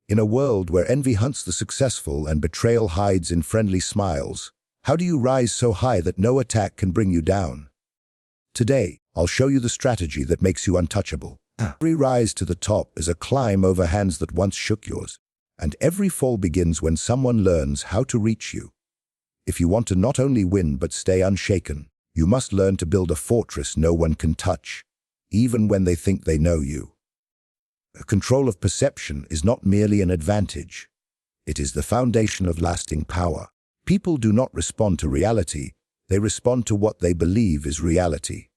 In a world where envy hunts the successful and betrayal hides in friendly smiles, how do you rise so high that no attack can bring you down? Today, I'll show you the strategy that makes you untouchable. Every rise to the top is a climb over hands that once shook yours, and every fall begins when someone learns how to reach you. If you want to not only win but stay unshaken, you must learn to build a fortress no one can touch, even when they think they know you. Control of perception is not merely an advantage. It is the foundation of lasting power. People do not respond to reality, they respond to what they believe is reality.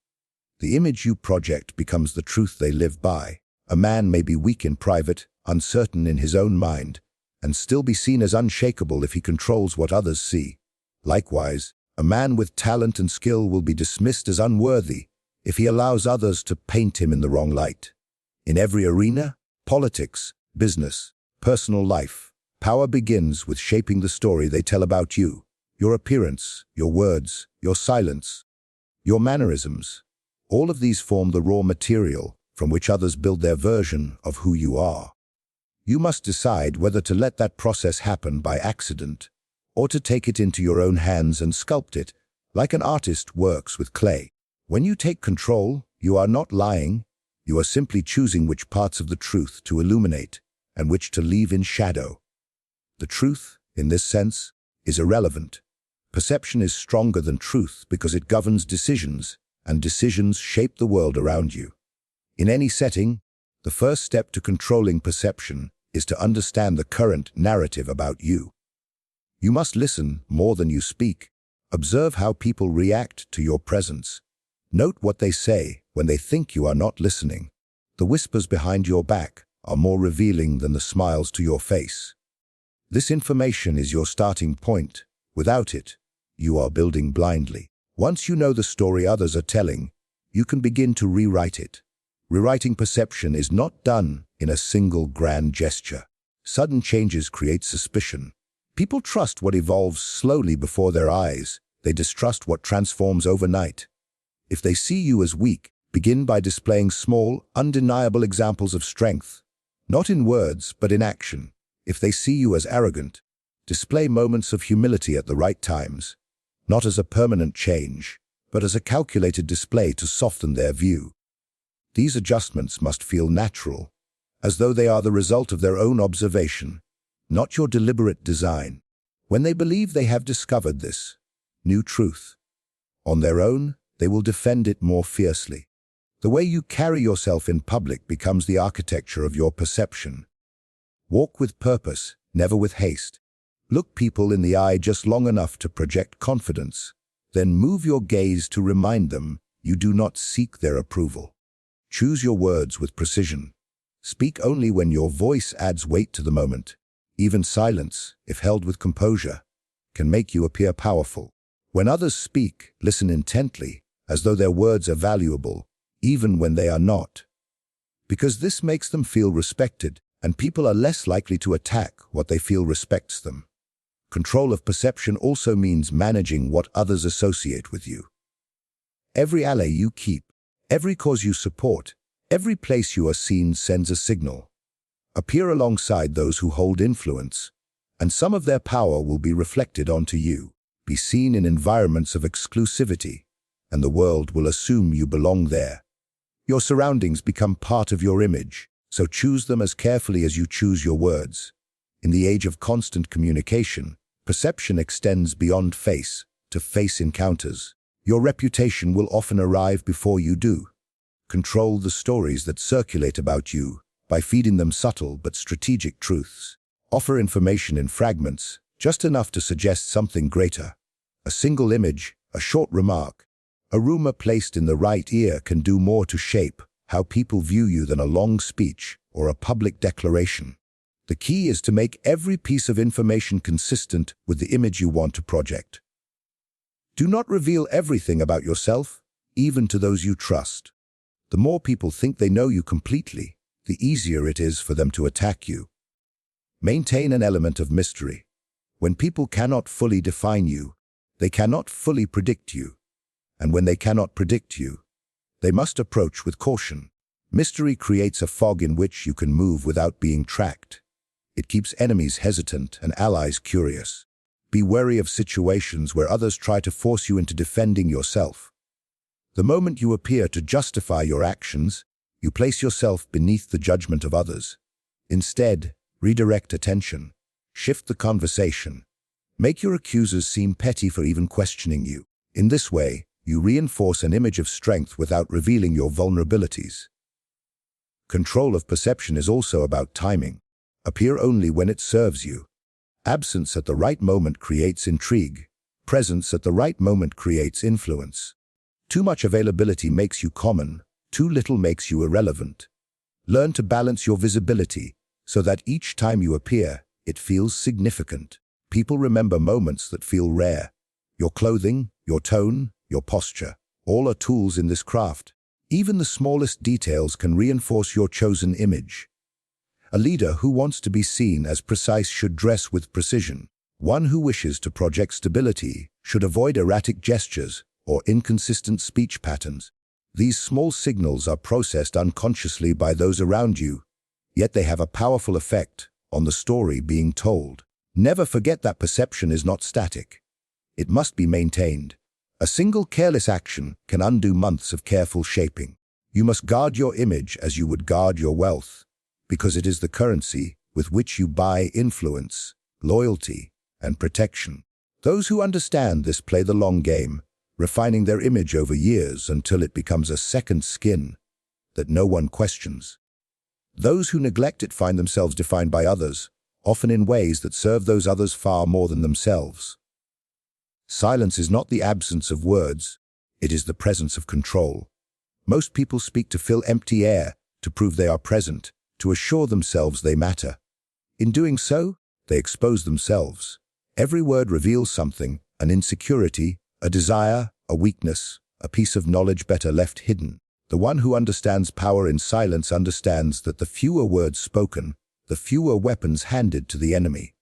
The image you project becomes the truth they live by. A man may be weak in private, uncertain in his own mind, and still be seen as unshakable if he controls what others see. Likewise, a man with talent and skill will be dismissed as unworthy if he allows others to paint him in the wrong light. In every arena, politics, business, personal life, power begins with shaping the story they tell about you. Your appearance, your words, your silence, your mannerisms. All of these form the raw material from which others build their version of who you are. You must decide whether to let that process happen by accident or to take it into your own hands and sculpt it like an artist works with clay. When you take control, you are not lying. You are simply choosing which parts of the truth to illuminate and which to leave in shadow. The truth, in this sense, is irrelevant. Perception is stronger than truth because it governs decisions, and decisions shape the world around you. In any setting, the first step to controlling perception is to understand the current narrative about you. You must listen more than you speak. Observe how people react to your presence. Note what they say when they think you are not listening. The whispers behind your back are more revealing than the smiles to your face. This information is your starting point. Without it, you are building blindly. Once you know the story others are telling, you can begin to rewrite it. Rewriting perception is not done in a single grand gesture. Sudden changes create suspicion. People trust what evolves slowly before their eyes. They distrust what transforms overnight. If they see you as weak, begin by displaying small, undeniable examples of strength, not in words but in action. If they see you as arrogant, display moments of humility at the right times, not as a permanent change, but as a calculated display to soften their view. These adjustments must feel natural, as though they are the result of their own observation, not your deliberate design. When they believe they have discovered this new truth on their own, they will defend it more fiercely. The way you carry yourself in public becomes the architecture of your perception. Walk with purpose, never with haste. Look people in the eye just long enough to project confidence, then move your gaze to remind them you do not seek their approval. Choose your words with precision. Speak only when your voice adds weight to the moment. Even silence, if held with composure, can make you appear powerful. When others speak, listen intently, as though their words are valuable, even when they are not. Because this makes them feel respected, and people are less likely to attack what they feel respects them. Control of perception also means managing what others associate with you. Every ally you keep, every cause you support, every place you are seen sends a signal. Appear alongside those who hold influence, and some of their power will be reflected onto you. Be seen in environments of exclusivity, and the world will assume you belong there. Your surroundings become part of your image, so choose them as carefully as you choose your words. In the age of constant communication, perception extends beyond face-to-face encounters. Your reputation will often arrive before you do. Control the stories that circulate about you by feeding them subtle but strategic truths. Offer information in fragments, just enough to suggest something greater. A single image, a short remark, a rumor placed in the right ear can do more to shape how people view you than a long speech or a public declaration. The key is to make every piece of information consistent with the image you want to project. Do not reveal everything about yourself, even to those you trust. The more people think they know you completely, the easier it is for them to attack you. Maintain an element of mystery. When people cannot fully define you, they cannot fully predict you. And when they cannot predict you, they must approach with caution. Mystery creates a fog in which you can move without being tracked. It keeps enemies hesitant and allies curious. Be wary of situations where others try to force you into defending yourself. The moment you appear to justify your actions, you place yourself beneath the judgment of others. Instead, redirect attention. Shift the conversation. Make your accusers seem petty for even questioning you. In this way, you reinforce an image of strength without revealing your vulnerabilities. Control of perception is also about timing. Appear only when it serves you. Absence at the right moment creates intrigue. Presence at the right moment creates influence. Too much availability makes you common. Too little makes you irrelevant. Learn to balance your visibility so that each time you appear, it feels significant. People remember moments that feel rare. Your clothing, your tone, your posture, all are tools in this craft. Even the smallest details can reinforce your chosen image. A leader who wants to be seen as precise should dress with precision. One who wishes to project stability should avoid erratic gestures or inconsistent speech patterns. These small signals are processed unconsciously by those around you, yet they have a powerful effect on the story being told. Never forget that perception is not static. It must be maintained. A single careless action can undo months of careful shaping. You must guard your image as you would guard your wealth, because it is the currency with which you buy influence, loyalty, and protection. Those who understand this play the long game, refining their image over years until it becomes a second skin that no one questions. Those who neglect it find themselves defined by others, often in ways that serve those others far more than themselves. Silence is not the absence of words, it is the presence of control. Most people speak to fill empty air, to prove they are present, to assure themselves they matter. In doing so, they expose themselves. Every word reveals something, an insecurity, a desire, a weakness, a piece of knowledge better left hidden. The one who understands power in silence understands that the fewer words spoken, the fewer weapons handed to the enemy.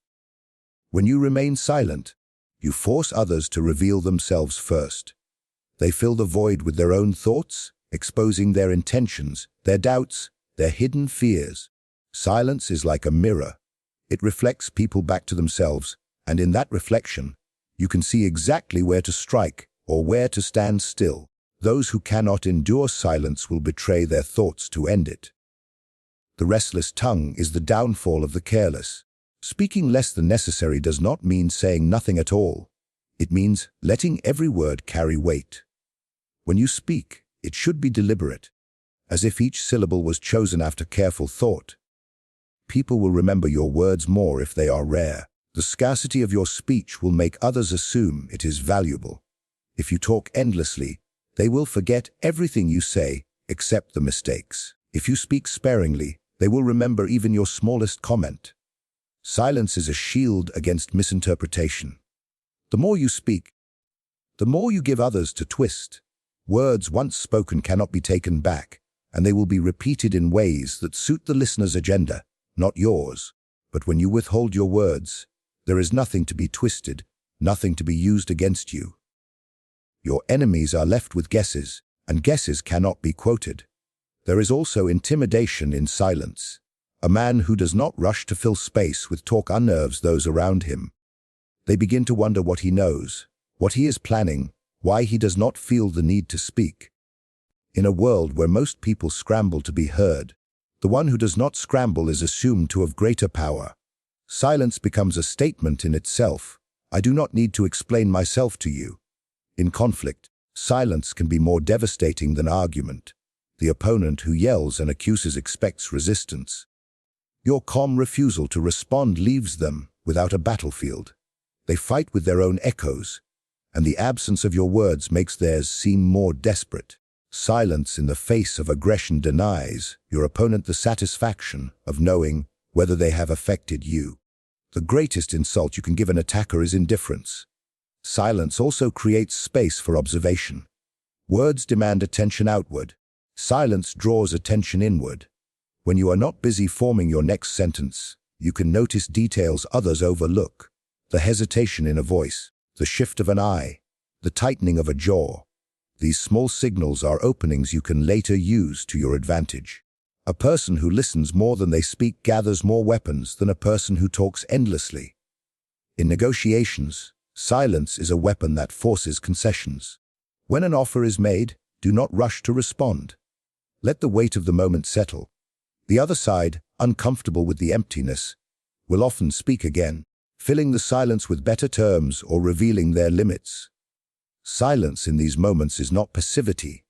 When you remain silent, you force others to reveal themselves first. They fill the void with their own thoughts, exposing their intentions, their doubts, their hidden fears. Silence is like a mirror. It reflects people back to themselves, and in that reflection, you can see exactly where to strike or where to stand still. Those who cannot endure silence will betray their thoughts to end it. The restless tongue is the downfall of the careless. Speaking less than necessary does not mean saying nothing at all. It means letting every word carry weight. When you speak, it should be deliberate, as if each syllable was chosen after careful thought. People will remember your words more if they are rare. The scarcity of your speech will make others assume it is valuable. If you talk endlessly, they will forget everything you say except the mistakes. If you speak sparingly, they will remember even your smallest comment. Silence is a shield against misinterpretation. The more you speak, the more you give others to twist. Words once spoken cannot be taken back, and they will be repeated in ways that suit the listener's agenda, not yours. But when you withhold your words, there is nothing to be twisted, nothing to be used against you. Your enemies are left with guesses, and guesses cannot be quoted. There is also intimidation in silence. A man who does not rush to fill space with talk unnerves those around him. They begin to wonder what he knows, what he is planning, why he does not feel the need to speak. In a world where most people scramble to be heard, the one who does not scramble is assumed to have greater power. Silence becomes a statement in itself. I do not need to explain myself to you. In conflict, silence can be more devastating than argument. The opponent who yells and accuses expects resistance. Your calm refusal to respond leaves them without a battlefield. They fight with their own echoes, and the absence of your words makes theirs seem more desperate. Silence in the face of aggression denies your opponent the satisfaction of knowing whether they have affected you. The greatest insult you can give an attacker is indifference. Silence also creates space for observation. Words demand attention outward. Silence draws attention inward. When you are not busy forming your next sentence, you can notice details others overlook. The hesitation in a voice, the shift of an eye, the tightening of a jaw. These small signals are openings you can later use to your advantage. A person who listens more than they speak gathers more weapons than a person who talks endlessly. In negotiations, silence is a weapon that forces concessions. When an offer is made, do not rush to respond. Let the weight of the moment settle. The other side, uncomfortable with the emptiness, will often speak again, filling the silence with better terms or revealing their limits. Silence in these moments is not passivity.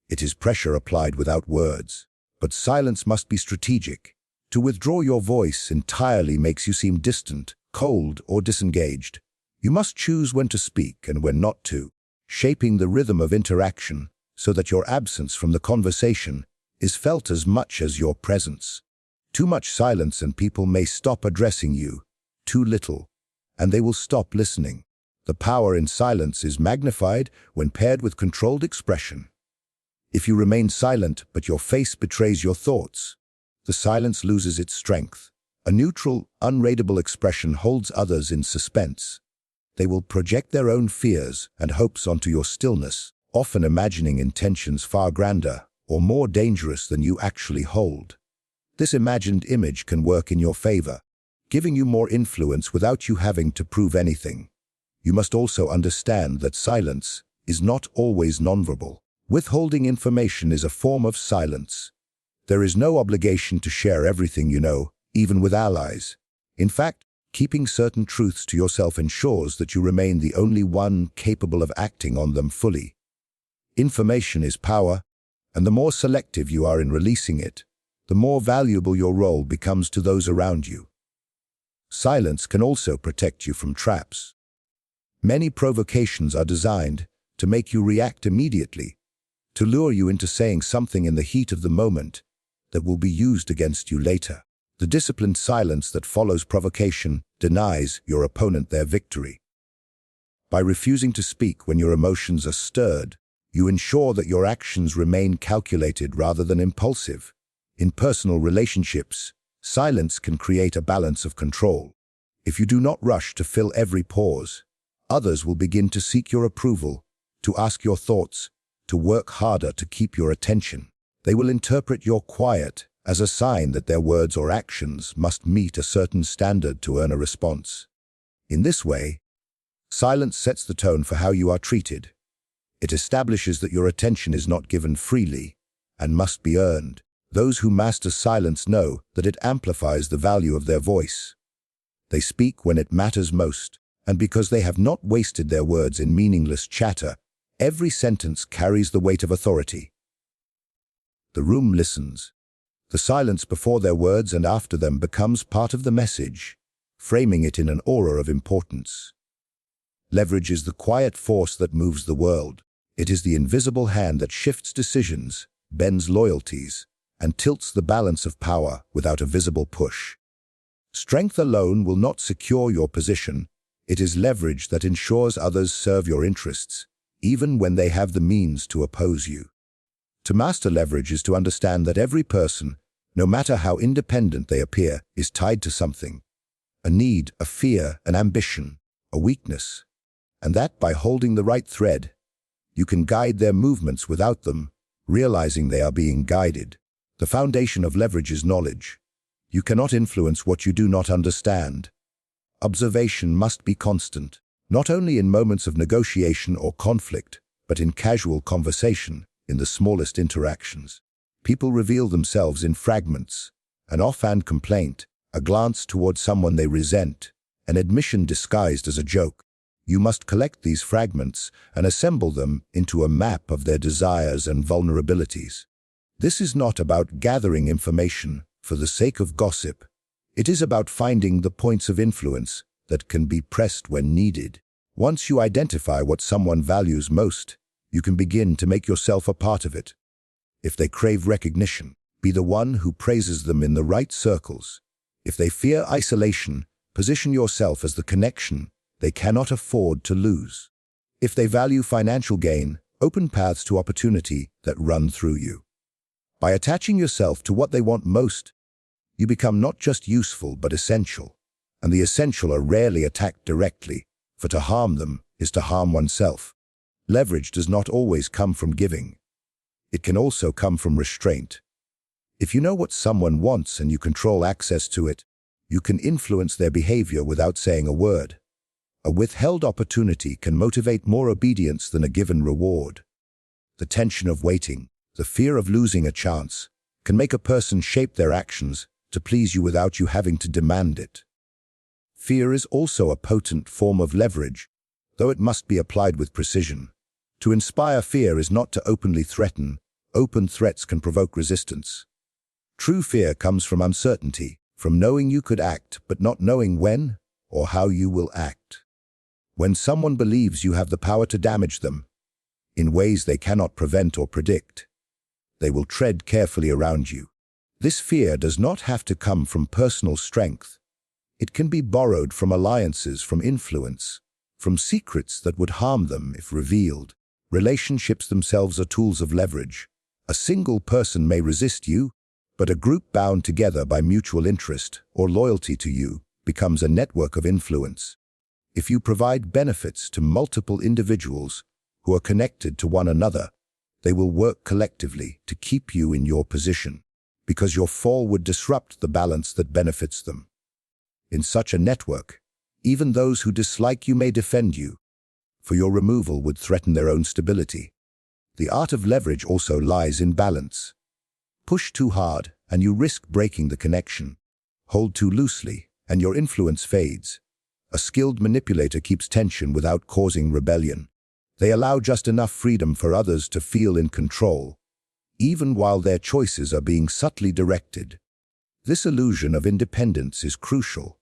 It is pressure applied without words. But silence must be strategic. To withdraw your voice entirely makes you seem distant, cold, or disengaged. You must choose when to speak and when not to, shaping the rhythm of interaction so that your absence from the conversation is felt as much as your presence. Too much silence and people may stop addressing you. Too little, and they will stop listening. The power in silence is magnified when paired with controlled expression. If you remain silent but your face betrays your thoughts, the silence loses its strength. A neutral, unreadable expression holds others in suspense. They will project their own fears and hopes onto your stillness, often imagining intentions far grander or more dangerous than you actually hold. This imagined image can work in your favor, giving you more influence without you having to prove anything. You must also understand that silence is not always nonverbal. Withholding information is a form of silence. There is no obligation to share everything you know, even with allies. In fact, keeping certain truths to yourself ensures that you remain the only one capable of acting on them fully. Information is power, and the more selective you are in releasing it, the more valuable your role becomes to those around you. Silence can also protect you from traps. Many provocations are designed to make you react immediately, to lure you into saying something in the heat of the moment that will be used against you later. The disciplined silence that follows provocation denies your opponent their victory. By refusing to speak when your emotions are stirred, you ensure that your actions remain calculated rather than impulsive. In personal relationships, silence can create a balance of control. If you do not rush to fill every pause, others will begin to seek your approval, to ask your thoughts, to work harder to keep your attention. They will interpret your quiet as a sign that their words or actions must meet a certain standard to earn a response. In this way, silence sets the tone for how you are treated. It establishes that your attention is not given freely and must be earned. Those who master silence know that it amplifies the value of their voice. They speak when it matters most, and because they have not wasted their words in meaningless chatter, every sentence carries the weight of authority. The room listens. The silence before their words and after them becomes part of the message, framing it in an aura of importance. Leverage is the quiet force that moves the world. It is the invisible hand that shifts decisions, bends loyalties, and tilts the balance of power without a visible push. Strength alone will not secure your position. It is leverage that ensures others serve your interests, even when they have the means to oppose you. To master leverage is to understand that every person, no matter how independent they appear, is tied to something. A need, a fear, an ambition, a weakness. And that by holding the right thread, you can guide their movements without them, realizing they are being guided. The foundation of leverage is knowledge. You cannot influence what you do not understand. Observation must be constant, not only in moments of negotiation or conflict, but in casual conversation, in the smallest interactions. People reveal themselves in fragments, an offhand complaint, a glance toward someone they resent, an admission disguised as a joke. You must collect these fragments and assemble them into a map of their desires and vulnerabilities. This is not about gathering information for the sake of gossip. It is about finding the points of influence that can be pressed when needed. Once you identify what someone values most, you can begin to make yourself a part of it. If they crave recognition, be the one who praises them in the right circles. If they fear isolation, position yourself as the connection they cannot afford to lose. If they value financial gain, open paths to opportunity that run through you. By attaching yourself to what they want most, you become not just useful but essential. And the essential are rarely attacked directly, for to harm them is to harm oneself. Leverage does not always come from giving. It can also come from restraint. If you know what someone wants and you control access to it, you can influence their behavior without saying a word. A withheld opportunity can motivate more obedience than a given reward. The tension of waiting, the fear of losing a chance, can make a person shape their actions to please you without you having to demand it. Fear is also a potent form of leverage, though it must be applied with precision. To inspire fear is not to openly threaten. Open threats can provoke resistance. True fear comes from uncertainty, from knowing you could act but not knowing when or how you will act. When someone believes you have the power to damage them, in ways they cannot prevent or predict, they will tread carefully around you. This fear does not have to come from personal strength. It can be borrowed from alliances, from influence, from secrets that would harm them if revealed. Relationships themselves are tools of leverage. A single person may resist you, but a group bound together by mutual interest or loyalty to you becomes a network of influence. If you provide benefits to multiple individuals who are connected to one another, they will work collectively to keep you in your position, because your fall would disrupt the balance that benefits them. In such a network, even those who dislike you may defend you, for your removal would threaten their own stability. The art of leverage also lies in balance. Push too hard, and you risk breaking the connection. Hold too loosely, and your influence fades. A skilled manipulator keeps tension without causing rebellion. They allow just enough freedom for others to feel in control, even while their choices are being subtly directed. This illusion of independence is crucial.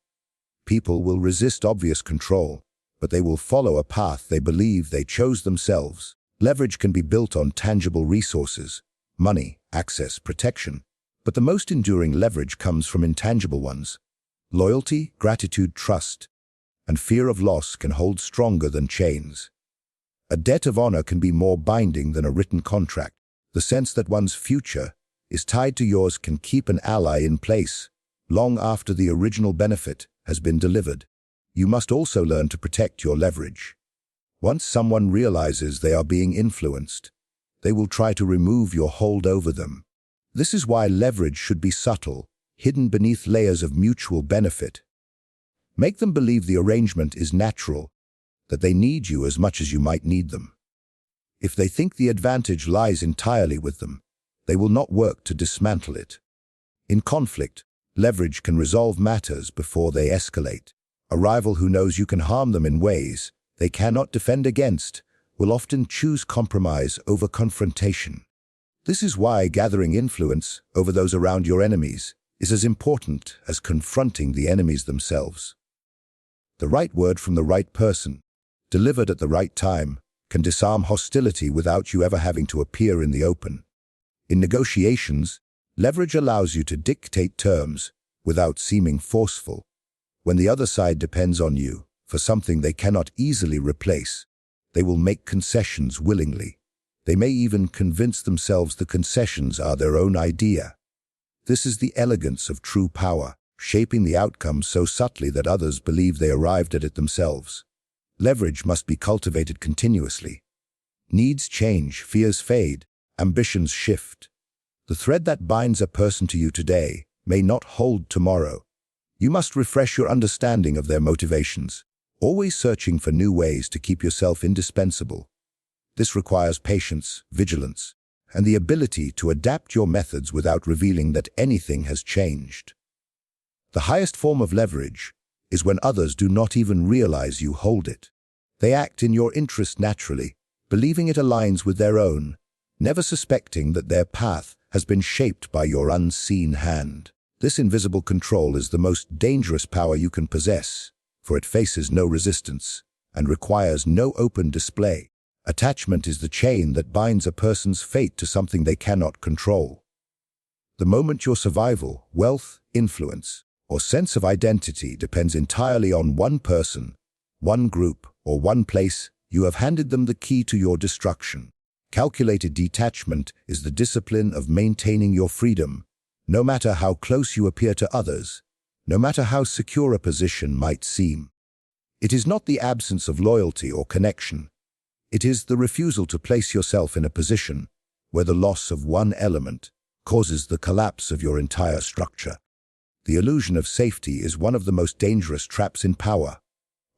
People will resist obvious control, but they will follow a path they believe they chose themselves. Leverage can be built on tangible resources, money, access, protection, but the most enduring leverage comes from intangible ones. Loyalty, gratitude, trust, and fear of loss can hold stronger than chains. A debt of honor can be more binding than a written contract. The sense that one's future is tied to yours can keep an ally in place long after the original benefit has been delivered. You must also learn to protect your leverage. Once someone realizes they are being influenced, they will try to remove your hold over them. This is why leverage should be subtle, hidden beneath layers of mutual benefit. Make them believe the arrangement is natural, that they need you as much as you might need them. If they think the advantage lies entirely with them, they will not work to dismantle it. In conflict, leverage can resolve matters before they escalate. A rival who knows you can harm them in ways they cannot defend against will often choose compromise over confrontation. This is why gathering influence over those around your enemies is as important as confronting the enemies themselves. The right word from the right person, delivered at the right time, can disarm hostility without you ever having to appear in the open. In negotiations, leverage allows you to dictate terms without seeming forceful. When the other side depends on you for something they cannot easily replace, they will make concessions willingly. They may even convince themselves the concessions are their own idea. This is the elegance of true power, shaping the outcome so subtly that others believe they arrived at it themselves. Leverage must be cultivated continuously. Needs change, fears fade, ambitions shift. The thread that binds a person to you today may not hold tomorrow. You must refresh your understanding of their motivations, always searching for new ways to keep yourself indispensable. This requires patience, vigilance, and the ability to adapt your methods without revealing that anything has changed. The highest form of leverage is when others do not even realize you hold it. They act in your interest naturally, believing it aligns with their own, never suspecting that their path has been shaped by your unseen hand. This invisible control is the most dangerous power you can possess, for it faces no resistance and requires no open display. Attachment is the chain that binds a person's fate to something they cannot control. The moment your survival, wealth, influence, or sense of identity depends entirely on one person, one group, or one place, you have handed them the key to your destruction. Calculated detachment is the discipline of maintaining your freedom, no matter how close you appear to others, no matter how secure a position might seem. It is not the absence of loyalty or connection. It is the refusal to place yourself in a position where the loss of one element causes the collapse of your entire structure. The illusion of safety is one of the most dangerous traps in power.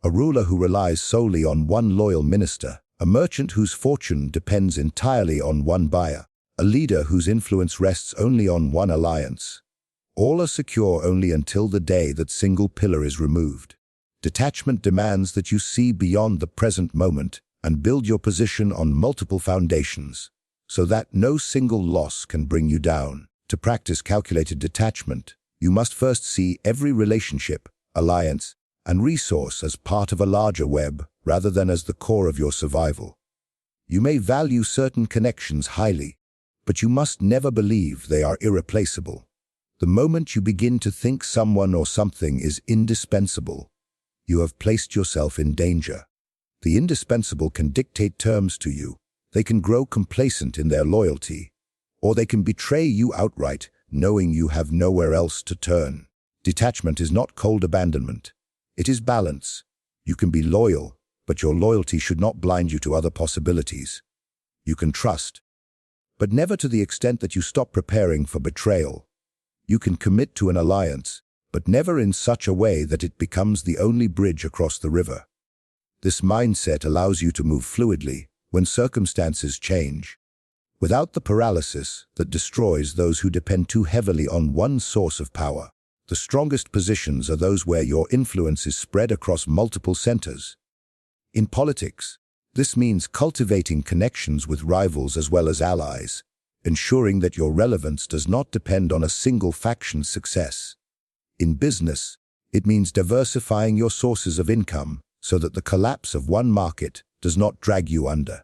A ruler who relies solely on one loyal minister, a merchant whose fortune depends entirely on one buyer, a leader whose influence rests only on one alliance. All are secure only until the day that single pillar is removed. Detachment demands that you see beyond the present moment and build your position on multiple foundations, so that no single loss can bring you down. To practice calculated detachment, you must first see every relationship, alliance, and resource as part of a larger web rather than as the core of your survival. You may value certain connections highly, but you must never believe they are irreplaceable. The moment you begin to think someone or something is indispensable, you have placed yourself in danger. The indispensable can dictate terms to you. They can grow complacent in their loyalty, or they can betray you outright, knowing you have nowhere else to turn. Detachment is not cold abandonment. It is balance. You can be loyal, but your loyalty should not blind you to other possibilities. You can trust, but never to the extent that you stop preparing for betrayal. You can commit to an alliance, but never in such a way that it becomes the only bridge across the river. This mindset allows you to move fluidly when circumstances change, without the paralysis that destroys those who depend too heavily on one source of power. The strongest positions are those where your influence is spread across multiple centers. In politics, this means cultivating connections with rivals as well as allies, ensuring that your relevance does not depend on a single faction's success. In business, it means diversifying your sources of income so that the collapse of one market does not drag you under.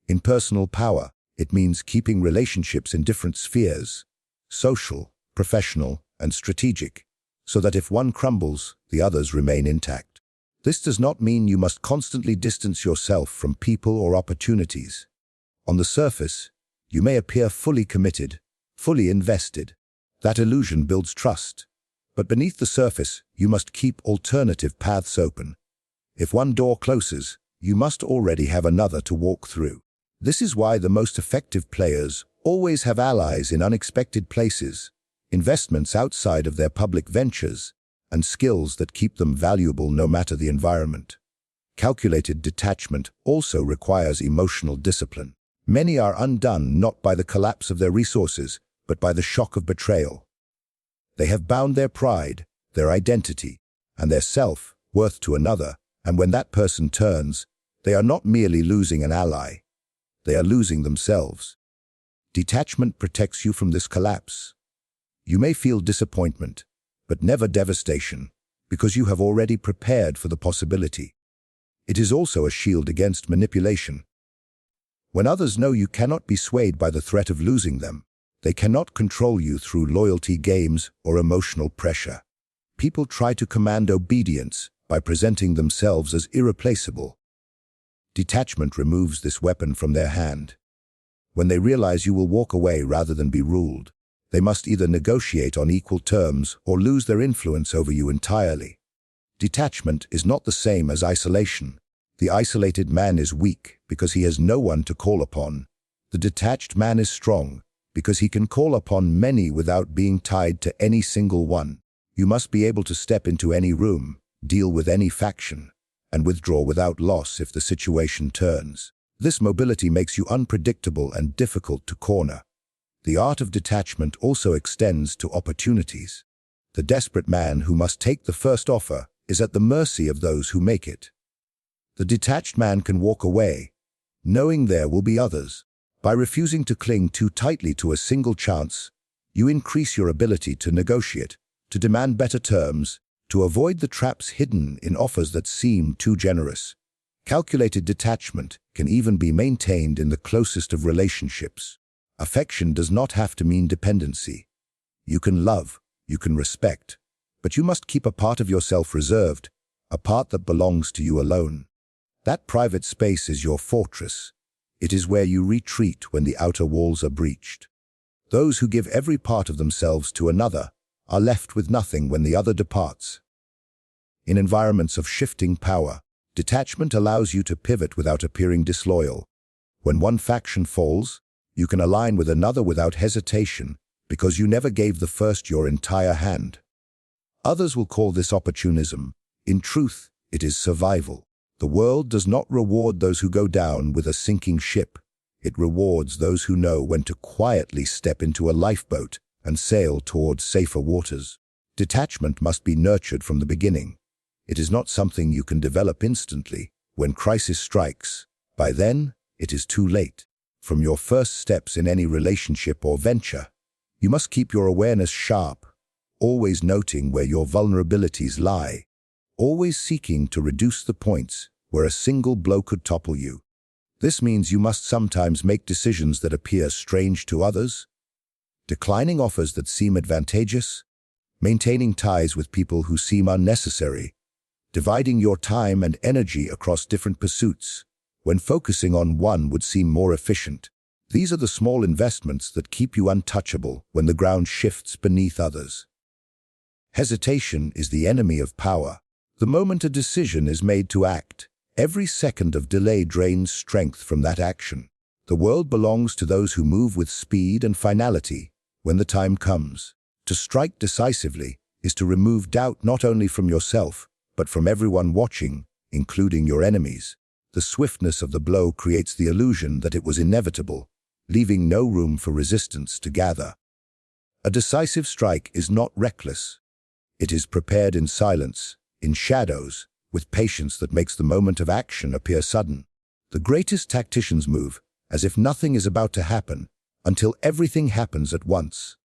In personal power, it means keeping relationships in different spheres, social, professional, and strategic, so that if one crumbles, the others remain intact. This does not mean you must constantly distance yourself from people or opportunities. On the surface, you may appear fully committed, fully invested. That illusion builds trust. But beneath the surface, you must keep alternative paths open. If one door closes, you must already have another to walk through. This is why the most effective players always have allies in unexpected places, investments outside of their public ventures, and skills that keep them valuable no matter the environment. Calculated detachment also requires emotional discipline. Many are undone not by the collapse of their resources, but by the shock of betrayal. They have bound their pride, their identity, and their self-worth to another, and when that person turns, they are not merely losing an ally. They are losing themselves. Detachment protects you from this collapse. You may feel disappointment, but never devastation, because you have already prepared for the possibility. It is also a shield against manipulation. When others know you cannot be swayed by the threat of losing them, they cannot control you through loyalty games or emotional pressure. People try to command obedience by presenting themselves as irreplaceable. Detachment removes this weapon from their hand. When they realize you will walk away rather than be ruled, they must either negotiate on equal terms or lose their influence over you entirely. Detachment is not the same as isolation. The isolated man is weak because he has no one to call upon. The detached man is strong because he can call upon many without being tied to any single one. You must be able to step into any room, deal with any faction, and withdraw without loss if the situation turns. This mobility makes you unpredictable and difficult to corner. The art of detachment also extends to opportunities. The desperate man who must take the first offer is at the mercy of those who make it. The detached man can walk away, knowing there will be others. By refusing to cling too tightly to a single chance, you increase your ability to negotiate, to demand better terms, to avoid the traps hidden in offers that seem too generous. Calculated detachment can even be maintained in the closest of relationships. Affection does not have to mean dependency. You can love, you can respect, but you must keep a part of yourself reserved, a part that belongs to you alone. That private space is your fortress. It is where you retreat when the outer walls are breached. Those who give every part of themselves to another are left with nothing when the other departs. In environments of shifting power, detachment allows you to pivot without appearing disloyal. When one faction falls, you can align with another without hesitation, because you never gave the first your entire hand. Others will call this opportunism. In truth, it is survival. The world does not reward those who go down with a sinking ship. It rewards those who know when to quietly step into a lifeboat and sail towards safer waters. Detachment must be nurtured from the beginning. It is not something you can develop instantly. When crisis strikes, by then, it is too late. From your first steps in any relationship or venture, you must keep your awareness sharp, always noting where your vulnerabilities lie, always seeking to reduce the points where a single blow could topple you. This means you must sometimes make decisions that appear strange to others, declining offers that seem advantageous, maintaining ties with people who seem unnecessary, dividing your time and energy across different pursuits, when focusing on one would seem more efficient. These are the small investments that keep you untouchable when the ground shifts beneath others. Hesitation is the enemy of power. The moment a decision is made to act, every second of delay drains strength from that action. The world belongs to those who move with speed and finality when the time comes. To strike decisively is to remove doubt not only from yourself, but from everyone watching, including your enemies. The swiftness of the blow creates the illusion that it was inevitable, leaving no room for resistance to gather. A decisive strike is not reckless. It is prepared in silence, in shadows, with patience that makes the moment of action appear sudden. The greatest tacticians move as if nothing is about to happen until everything happens at once.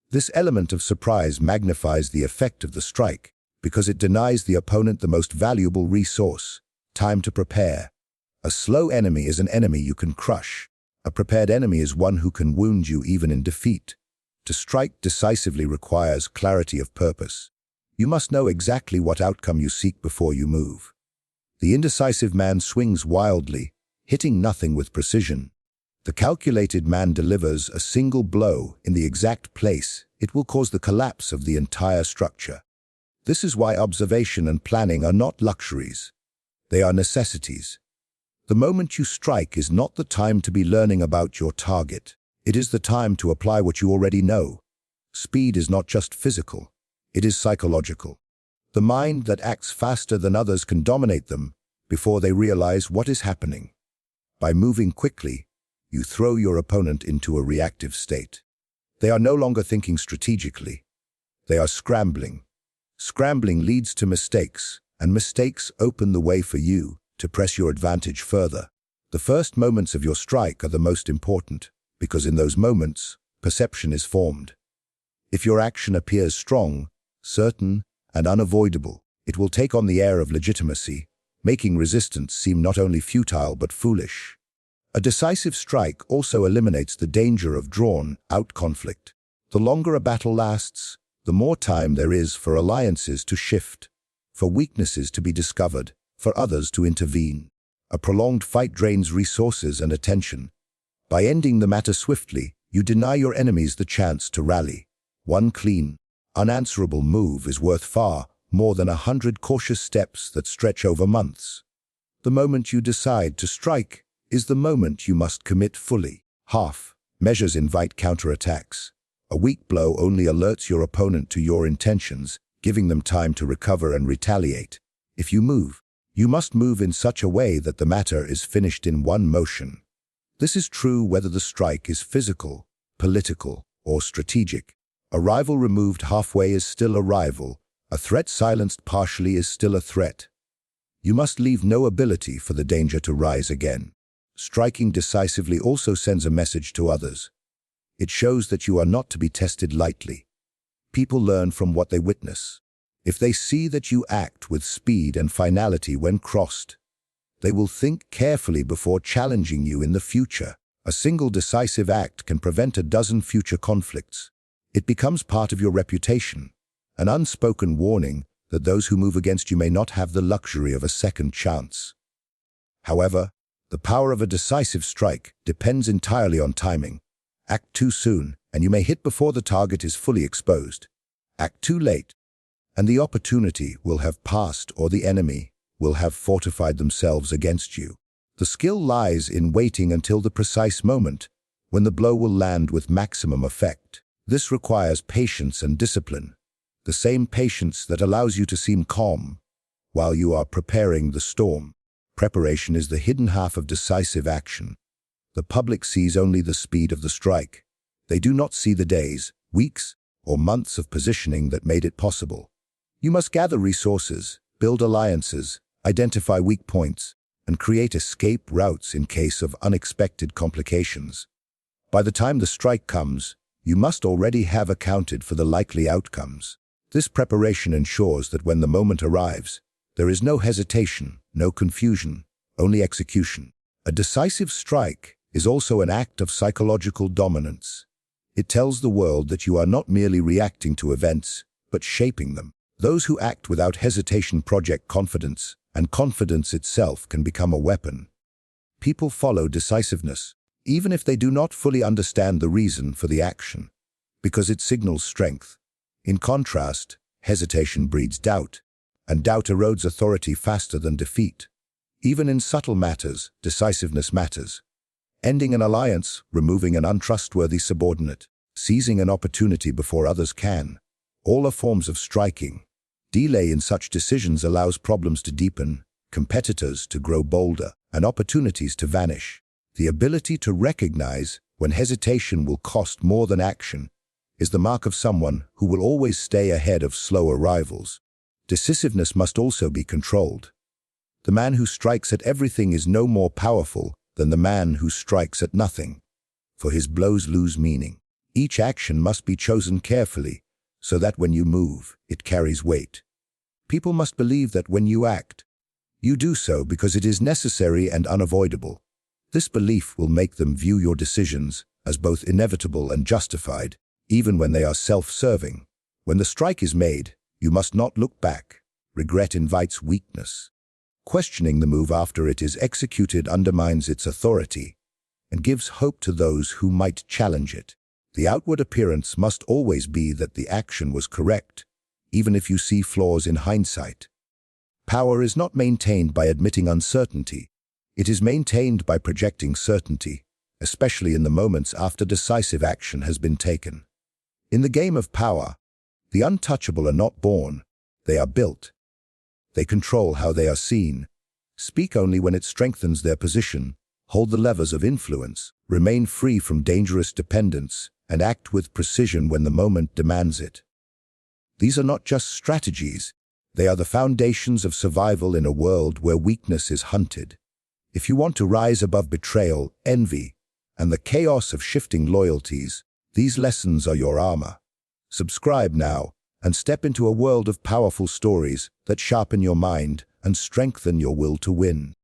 This element of surprise magnifies the effect of the strike because it denies the opponent the most valuable resource, time to prepare. A slow enemy is an enemy you can crush. A prepared enemy is one who can wound you even in defeat. To strike decisively requires clarity of purpose. You must know exactly what outcome you seek before you move. The indecisive man swings wildly, hitting nothing with precision. The calculated man delivers a single blow in the exact place. It will cause the collapse of the entire structure. This is why observation and planning are not luxuries. They are necessities. The moment you strike is not the time to be learning about your target. It is the time to apply what you already know. Speed is not just physical. It is psychological. The mind that acts faster than others can dominate them before they realize what is happening. By moving quickly, you throw your opponent into a reactive state. They are no longer thinking strategically. They are scrambling. Scrambling leads to mistakes, and mistakes open the way for you to press your advantage further. The first moments of your strike are the most important, because in those moments, perception is formed. If your action appears strong, certain, and unavoidable, it will take on the air of legitimacy, making resistance seem not only futile but foolish. A decisive strike also eliminates the danger of drawn-out conflict. The longer a battle lasts, the more time there is for alliances to shift, for weaknesses to be discovered, for others to intervene. A prolonged fight drains resources and attention. By ending the matter swiftly, you deny your enemies the chance to rally. One clean, unanswerable move is worth far more than 100 cautious steps that stretch over months. The moment you decide to strike is the moment you must commit fully. Half measures invite counterattacks. A weak blow only alerts your opponent to your intentions, giving them time to recover and retaliate. If you move, you must move in such a way that the matter is finished in one motion. This is true whether the strike is physical, political, or strategic. A rival removed halfway is still a rival. A threat silenced partially is still a threat. You must leave no ability for the danger to rise again. Striking decisively also sends a message to others. It shows that you are not to be tested lightly. People learn from what they witness. If they see that you act with speed and finality when crossed, they will think carefully before challenging you in the future. A single decisive act can prevent a dozen future conflicts. It becomes part of your reputation, an unspoken warning that those who move against you may not have the luxury of a second chance. However, the power of a decisive strike depends entirely on timing. Act too soon, and you may hit before the target is fully exposed. Act too late, and the opportunity will have passed or the enemy will have fortified themselves against you. The skill lies in waiting until the precise moment when the blow will land with maximum effect. This requires patience and discipline, the same patience that allows you to seem calm while you are preparing the storm. Preparation is the hidden half of decisive action. The public sees only the speed of the strike. They do not see the days, weeks, or months of positioning that made it possible. You must gather resources, build alliances, identify weak points, and create escape routes in case of unexpected complications. By the time the strike comes, you must already have accounted for the likely outcomes. This preparation ensures that when the moment arrives, there is no hesitation, no confusion, only execution. A decisive strike is also an act of psychological dominance. It tells the world that you are not merely reacting to events, but shaping them. Those who act without hesitation project confidence, and confidence itself can become a weapon. People follow decisiveness, even if they do not fully understand the reason for the action, because it signals strength. In contrast, hesitation breeds doubt, and doubt erodes authority faster than defeat. Even in subtle matters, decisiveness matters. Ending an alliance, removing an untrustworthy subordinate, seizing an opportunity before others can, all are forms of striking. Delay in such decisions allows problems to deepen, competitors to grow bolder, and opportunities to vanish. The ability to recognize when hesitation will cost more than action is the mark of someone who will always stay ahead of slower rivals. Decisiveness must also be controlled. The man who strikes at everything is no more powerful than the man who strikes at nothing, for his blows lose meaning. Each action must be chosen carefully, so that when you move, it carries weight. People must believe that when you act, you do so because it is necessary and unavoidable. This belief will make them view your decisions as both inevitable and justified, even when they are self-serving. When the strike is made, you must not look back. Regret invites weakness. Questioning the move after it is executed undermines its authority and gives hope to those who might challenge it. The outward appearance must always be that the action was correct, even if you see flaws in hindsight. Power is not maintained by admitting uncertainty. It is maintained by projecting certainty, especially in the moments after decisive action has been taken. In the game of power, the untouchable are not born, they are built. They control how they are seen, speak only when it strengthens their position, hold the levers of influence, remain free from dangerous dependence, and act with precision when the moment demands it. These are not just strategies, they are the foundations of survival in a world where weakness is hunted. If you want to rise above betrayal, envy, and the chaos of shifting loyalties, these lessons are your armor. Subscribe now and step into a world of powerful stories that sharpen your mind and strengthen your will to win.